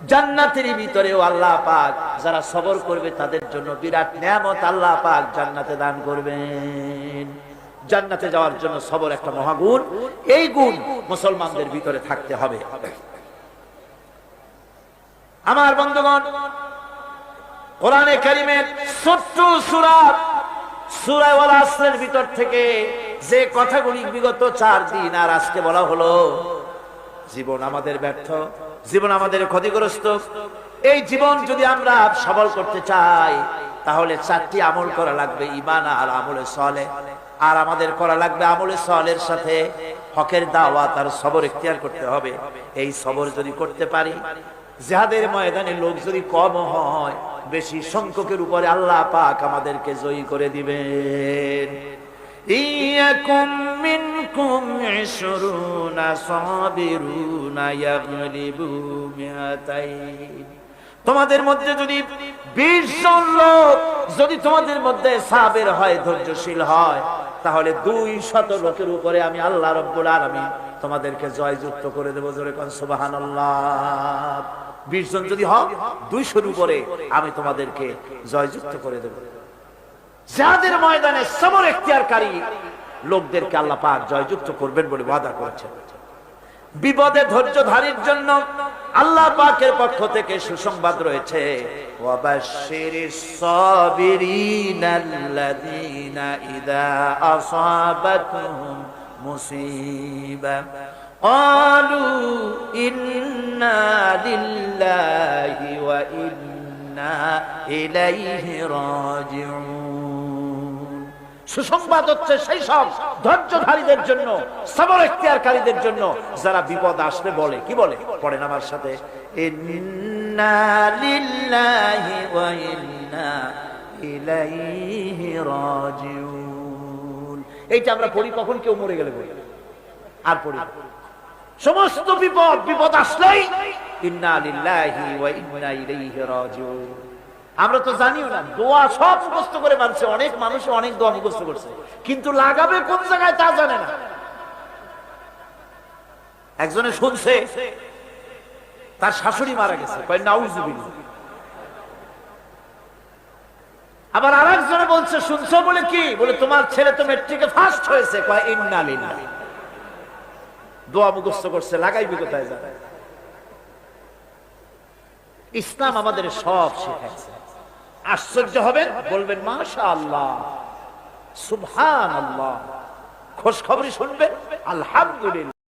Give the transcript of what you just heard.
জান্নাতের ভিতরেও আল্লাহ পাক যারা সবর করবে তাদের জন্য বিরাট নিয়ামত আল্লাহ পাক জান্নাতে দান করবেন। জান্নাতে যাওয়ার জন্য সবর একটা মহাগুণ, এই গুণ মুসলমানদের ভিতরে থাকতে হবে। আমার বন্ধুগণ, কোরআনে কারীমের ছোট্ট সূরা ওয়াল আসরের ভিতর থেকে যে কথাগুলি বিগত 4 দিন আর আজকে বলা হলো, জীবন আমাদের ব্যর্থ, জীবন আমাদের ক্ষতিগ্রস্ত। এই জীবন যদি আমরা সবল করতে চাই তাহলে 4টি আমল করা লাগবে, ঈমান আর আমলে সালেহ। আর আমাদের করা লাগবে আমলে সালেহের সাথে হকের দাওয়াত আর সবর ইখতিয়ার করতে হবে। এই সবর যদি করতে পারি, জিহাদের ময়দানে লোক যদি কম হয়, বেশি সংখ্যকের উপরে আল্লাহ পাক আমাদেরকে জয়ী করে দিবেন। ইয়াকুম মিনকুম 20 সাবিরুনা ইয়াগলিবু মিআতাইন। তোমাদের মধ্যে যদি 20 জন লোক যদি তোমাদের মধ্যে সাবির হয়, ধৈর্যশীল হয়, তাহলে 200 লোকের উপরে আমি আল্লাহ রাব্বুল আলামিন তোমাদেরকে জয়যুক্ত করে দেব। জোরে কোন সুবহানাল্লাহ। 20 জন যদি হয়, 200 উপরে আমি তোমাদেরকে জয়যুক্ত করে দেব। জিহাদের ময়দানে সবর ইখতিয়ারকারী লোকদেরকে আল্লাহ পাক জয়যুক্ত করবেন বলে ওয়াদা করেছেন। বিপদে ধৈর্যধারীর জন্য আল্লাহ পাকের পক্ষ থেকে সুসংবাদ রয়েছে, ওয়াবাশশিরিস সাবিরিনাল্লাযীনা ইযা আসাবাতুহুম মুসিবা ক্বালু ইন্না লিল্লাহি ওয়া ইন্না ইলাইহি রাজিউন। সুসংবাদ হচ্ছে সেই সব ধৈর্যধারীদের জন্য, সবর ইখতিয়ারকারীদের জন্য যারা বিপদ আসলে বলে, কি বলে? পড়েন আমার সাথে, ইন্না লিল্লাহি ওয়া ইন্না ইলাইহি রাজিউন। এইটা আমরা পড়ি কখন? কেউ মরে গেলে বলি, আর পড়ি সমস্ত বিপদ আসলেই ইন্না লিল্লাহি ওয়া ইন্না ইলাইহি রাজিউন। আমরা তো জানিও না, দোয়া সব মুখস্থ করে মানছে, অনেক মানুষ অনেক দোয়া মুখস্থ করছে, কিন্তু লাগাবে কোন জায়গায় তা জানে না। একজনে শুনছে তার শাশুড়ি মারা গেছে, কয় নাউজুবিল্লাহ। আবার আরেকজনে বলছে, শুনছো বলে কি? বলে তোমার ছেলে তো মেট্রিকে ফার্স্ট হয়েছে, কয় ইন্না লিল্লাহি। দোয়া মুখস্থ করছে, লাগাইবে কোথায় জানে। ইসলাম আমাদের সব শিখাইছে। আশ্চর্য হবেন, বলবেন মাশাআল্লাহ, সুবহানাল্লাহ। খোঁজ খবরই শুনবেন, আলহামদুলিল্লাহ।